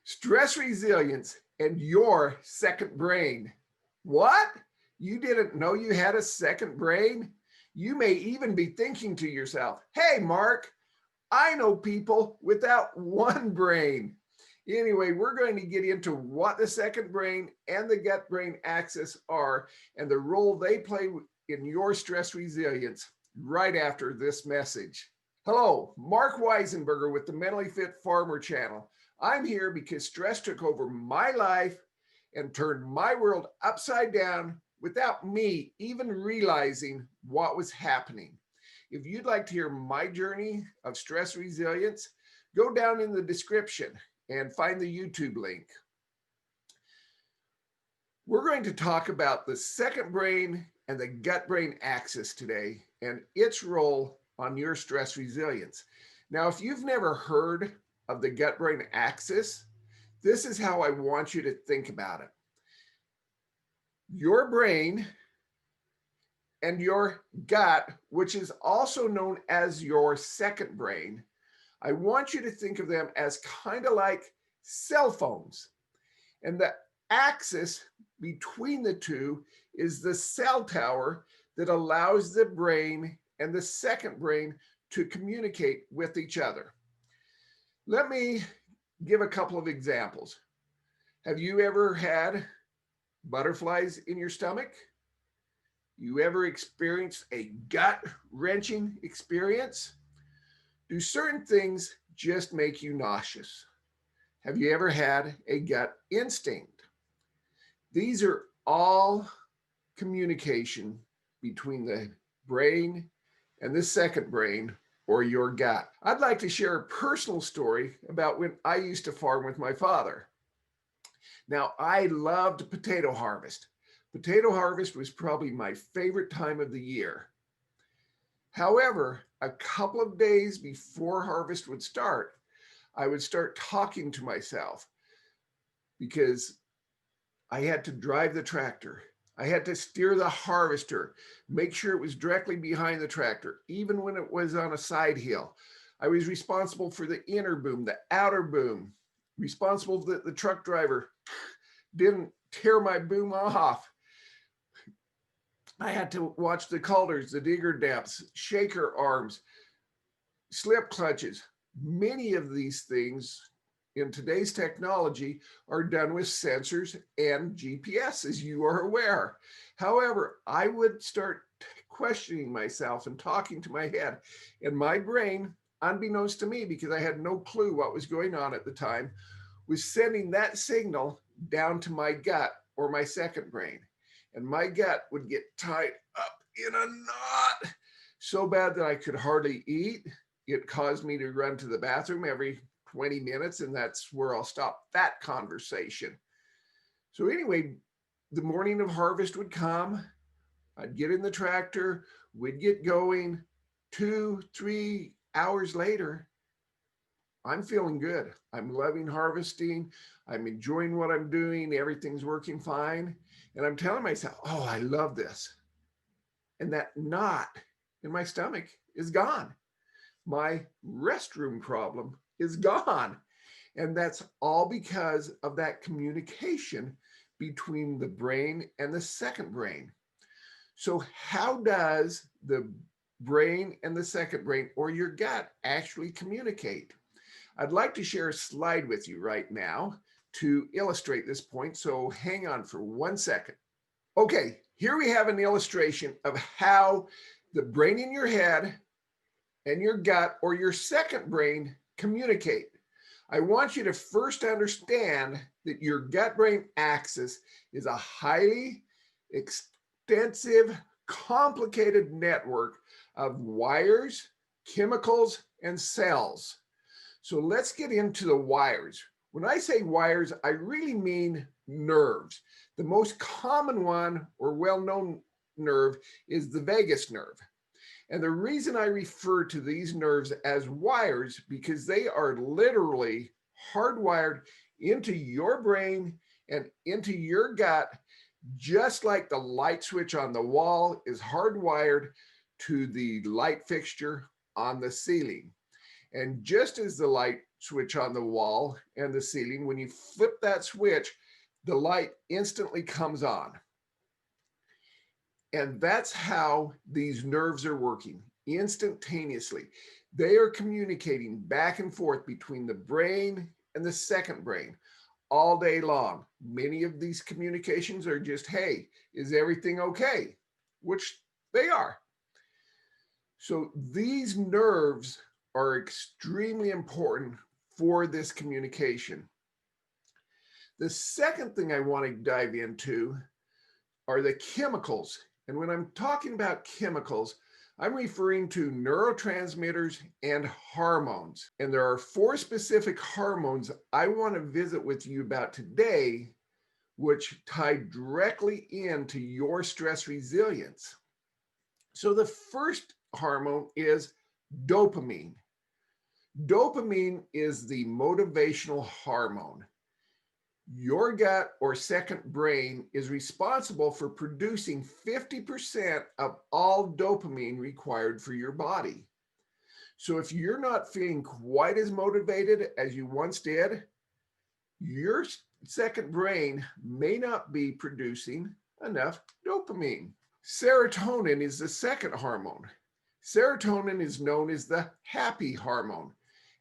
Stress resilience and your second brain. What? You didn't know you had a second brain? You may even be thinking to yourself, hey, Mark, I know people without one brain. Anyway, we're going to get into what the second brain and the gut brain axis are and the role they play in your stress resilience right after this message. Hello, Mark Weisenburger with the Mentally Fit Farmer channel. I'm here because stress took over my life and turned my world upside down without me even realizing what was happening. If you'd like to hear my journey of stress resilience, go down in the description and find the YouTube link. We're going to talk about the second brain and the gut brain axis today and its role on your stress resilience. Now, if you've never heard of the gut brain axis, this is how I want you to think about it. Your brain and your gut, which is also known as your second brain, I want you to think of them as kind of like cell phones. And the axis between the two is the cell tower that allows the brain and the second brain to communicate with each other. Let me give a couple of examples. Have you ever had butterflies in your stomach? You ever experienced a gut-wrenching experience? Do certain things just make you nauseous? Have you ever had a gut instinct? These are all communication between the brain and the second brain, or your gut. I'd like to share a personal story about when I used to farm with my father. Now, I loved potato harvest. Potato harvest was probably my favorite time of the year. However, a couple of days before harvest would start, I would start talking to myself because I had to drive the tractor. I had to steer the harvester, make sure it was directly behind the tractor, even when it was on a side hill. I was responsible for the inner boom, the outer boom, responsible that the truck driver didn't tear my boom off. I had to watch the coulters, the digger depths, shaker arms, slip clutches. Many of these things in today's technology are done with sensors and GPS, as you are aware. However, I would start questioning myself and talking to my head, and my brain, unbeknownst to me, because I had no clue what was going on at the time, was sending that signal down to my gut or my second brain. And my gut would get tied up in a knot so bad that I could hardly eat. It caused me to run to the bathroom every 20 minutes, and that's where I'll stop that conversation. So anyway, the morning of harvest would come. I'd get in the tractor, we'd get going. 2-3 hours later, I'm feeling good. I'm loving harvesting. I'm enjoying what I'm doing. Everything's working fine. And I'm telling myself, oh, I love this. And that knot in my stomach is gone. My restroom problem is gone. And that's all because of that communication between the brain and the second brain. So how does the brain and the second brain, or your gut, actually communicate? I'd like to share a slide with you right now to illustrate this point. So hang on for 1 second. Okay, here we have an illustration of how the brain in your head and your gut, or your second brain, communicate. I want you to first understand that your gut-brain axis is a highly extensive, complicated network of wires, chemicals, and cells. So let's get into the wires. When I say wires, I really mean nerves. The most common one, or well-known nerve, is the vagus nerve. And the reason I refer to these nerves as wires, because they are literally hardwired into your brain and into your gut, just like the light switch on the wall is hardwired to the light fixture on the ceiling. And just as the light switch on the wall and the ceiling, when you flip that switch, the light instantly comes on. And that's how these nerves are working instantaneously. They are communicating back and forth between the brain and the second brain all day long. Many of these communications are just, hey, is everything okay? Which they are. So these nerves are extremely important for this communication. The second thing I want to dive into are the chemicals. And when I'm talking about chemicals, I'm referring to neurotransmitters and hormones. And there are four specific hormones I want to visit with you about today, which tie directly into your stress resilience. So the first hormone is dopamine. Dopamine is the motivational hormone. Your gut or second brain is responsible for producing 50% of all dopamine required for your body. So if you're not feeling quite as motivated as you once did, your second brain may not be producing enough dopamine. Serotonin is the second hormone. Serotonin is known as the happy hormone.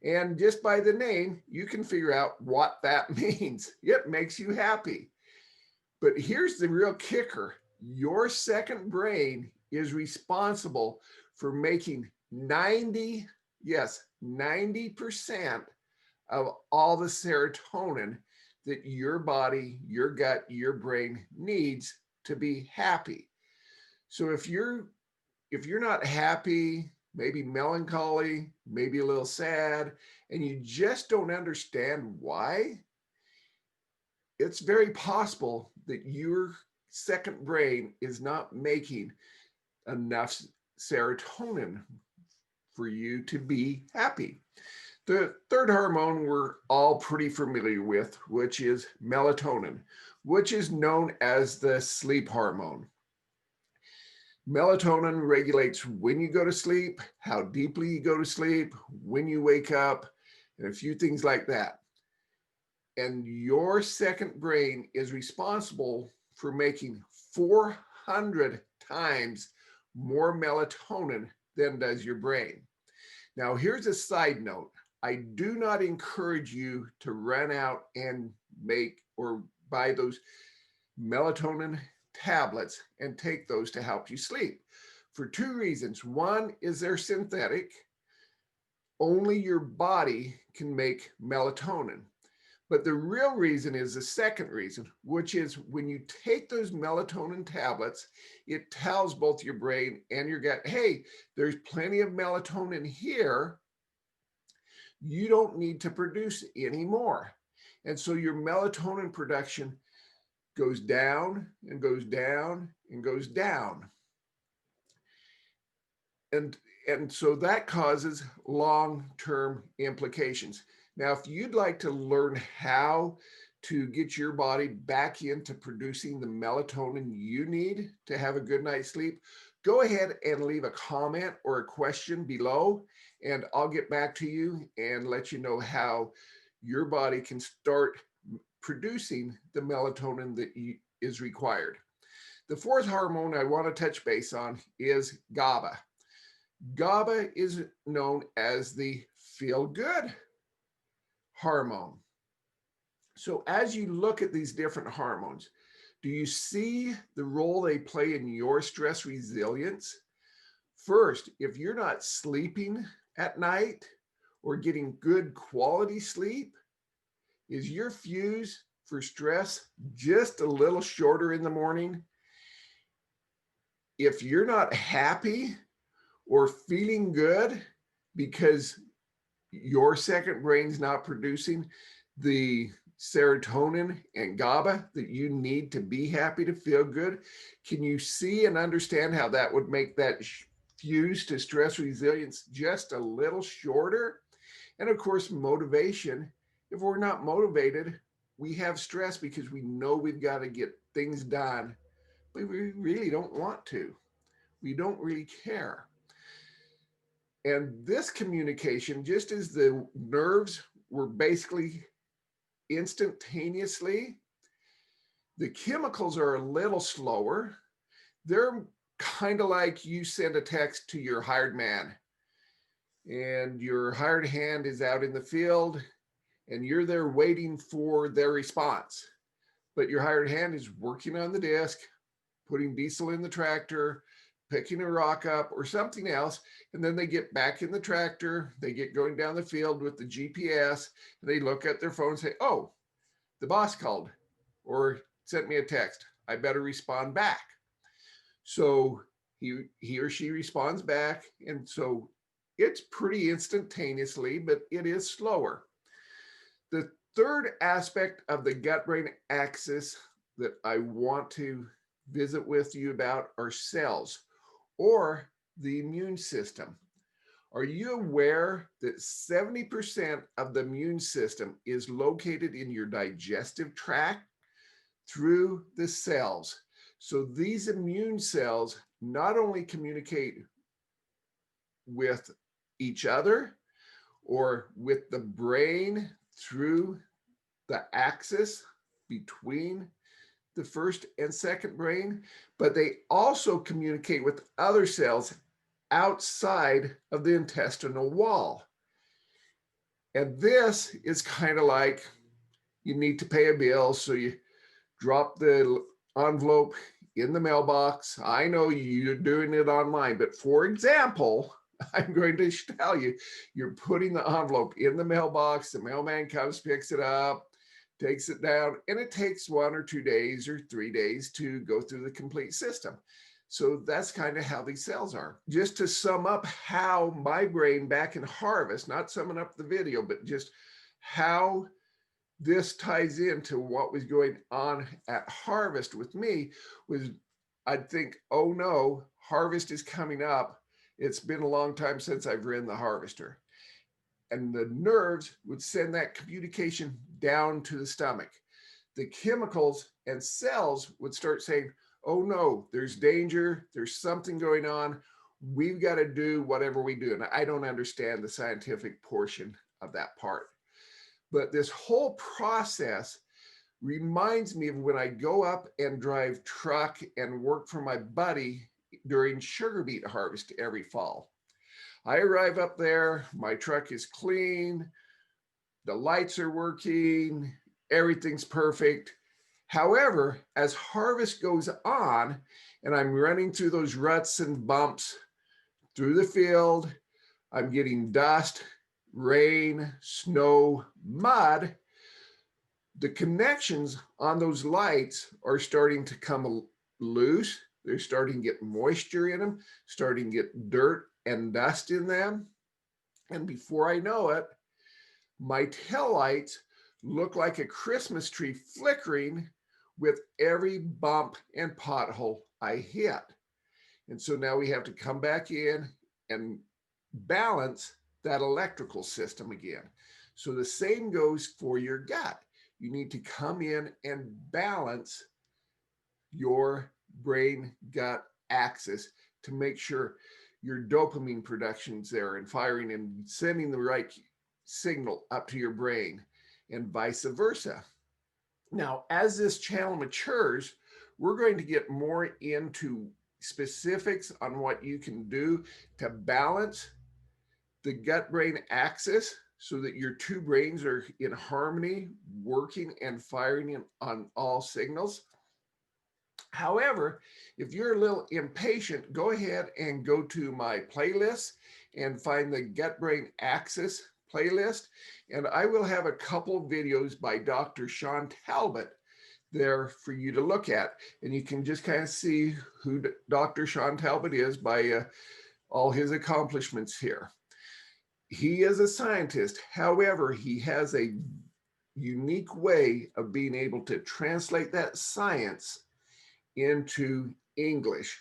And just by the name, you can figure out what that means. It makes you happy. But here's the real kicker. Your second brain is responsible for making 90% of all the serotonin that your body, your gut, your brain needs to be happy. So if you're not happy, maybe melancholy, maybe a little sad, and you just don't understand why, it's very possible that your second brain is not making enough serotonin for you to be happy. The third hormone we're all pretty familiar with, which is melatonin, which is known as the sleep hormone. Melatonin regulates when you go to sleep, how deeply you go to sleep, when you wake up, and a few things like that. And your second brain is responsible for making 400 times more melatonin than does your brain. Now, here's a side note. I do not encourage you to run out and make or buy those melatonin tablets and take those to help you sleep for two reasons. One is they're synthetic. Only your body can make melatonin. But the real reason is the second reason, which is when you take those melatonin tablets, it tells both your brain and your gut, hey, there's plenty of melatonin here. You don't need to produce any more. And so your melatonin production goes down and goes down and goes down. And so that causes long-term implications. Now, if you'd like to learn how to get your body back into producing the melatonin you need to have a good night's sleep, go ahead and leave a comment or a question below, and I'll get back to you and let you know how your body can start producing the melatonin that is required. The fourth hormone I want to touch base on is GABA. GABA is known as the feel-good hormone. So as you look at these different hormones, do you see the role they play in your stress resilience? First, if you're not sleeping at night or getting good quality sleep, is your fuse for stress just a little shorter in the morning? If you're not happy or feeling good because your second brain's not producing the serotonin and GABA that you need to be happy, to feel good, can you see and understand how that would make that fuse to stress resilience just a little shorter? And of course, motivation. If we're not motivated, we have stress because we know we've got to get things done, but we really don't want to. We don't really care. And this communication, just as the nerves were basically instantaneously, the chemicals are a little slower. They're kind of like you send a text to your hired man, and your hired hand is out in the field, and you're there waiting for their response. But your hired hand is working on the disc, putting diesel in the tractor, picking a rock up or something else, and then they get back in the tractor, they get going down the field with the GPS, and they look at their phone and say, oh, the boss called or sent me a text. I better respond back. So he or she responds back, and so it's pretty instantaneously, but it is slower. The third aspect of the gut-brain axis that I want to visit with you about are cells, or the immune system. Are you aware that 70% of the immune system is located in your digestive tract through the cells? So these immune cells not only communicate with each other or with the brain through the axis between the first and second brain, but they also communicate with other cells outside of the intestinal wall. And this is kind of like you need to pay a bill, so you drop the envelope in the mailbox. I know you're doing it online, but for example, I'm going to tell you, you're putting the envelope in the mailbox, the mailman comes, picks it up, takes it down, and it takes 1 or 2 days or 3 days to go through the complete system. So that's kind of how these cells are. Just to sum up how my brain back in harvest, not summing up the video, but just how this ties into what was going on at harvest with me was, I'd think, oh no, harvest is coming up. It's been a long time since I've ridden the harvester. And the nerves would send that communication down to the stomach. The chemicals and cells would start saying, oh no, there's danger, there's something going on, we've got to do whatever we do. And I don't understand the scientific portion of that part. But this whole process reminds me of when I go up and drive truck and work for my buddy during sugar beet harvest every fall. I arrive up there, my truck is clean, the lights are working, everything's perfect. However, as harvest goes on and I'm running through those ruts and bumps through the field, I'm getting dust, rain, snow, mud, the connections on those lights are starting to come loose. They're starting to get moisture in them, starting to get dirt and dust in them. And before I know it, my taillights look like a Christmas tree flickering with every bump and pothole I hit. And so now we have to come back in and balance that electrical system again. So the same goes for your gut. You need to come in and balance your brain gut axis to make sure your dopamine production's there and firing and sending the right signal up to your brain, and vice versa. Now, as this channel matures, we're going to get more into specifics on what you can do to balance the gut-brain axis so that your two brains are in harmony, working and firing on all signals. However, if you're a little impatient, go ahead and go to my playlist and find the gut-brain axis playlist. And I will have a couple videos by Dr. Sean Talbot there for you to look at. And you can just kind of see who Dr. Sean Talbot is by all his accomplishments here. He is a scientist. However, he has a unique way of being able to translate that science into English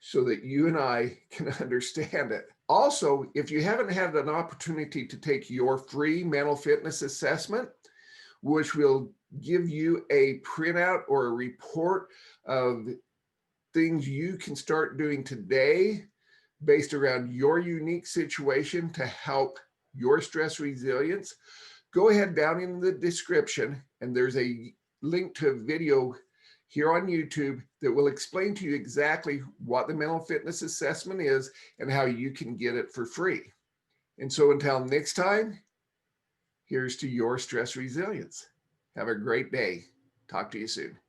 so that you and I can understand it. Also, if you haven't had an opportunity to take your free mental fitness assessment, which will give you a printout or a report of things you can start doing today based around your unique situation to help your stress resilience, go ahead down in the description and there's a link to a video here on YouTube that will explain to you exactly what the mental fitness assessment is and how you can get it for free. And so until next time, here's to your stress resilience. Have a great day. Talk to you soon.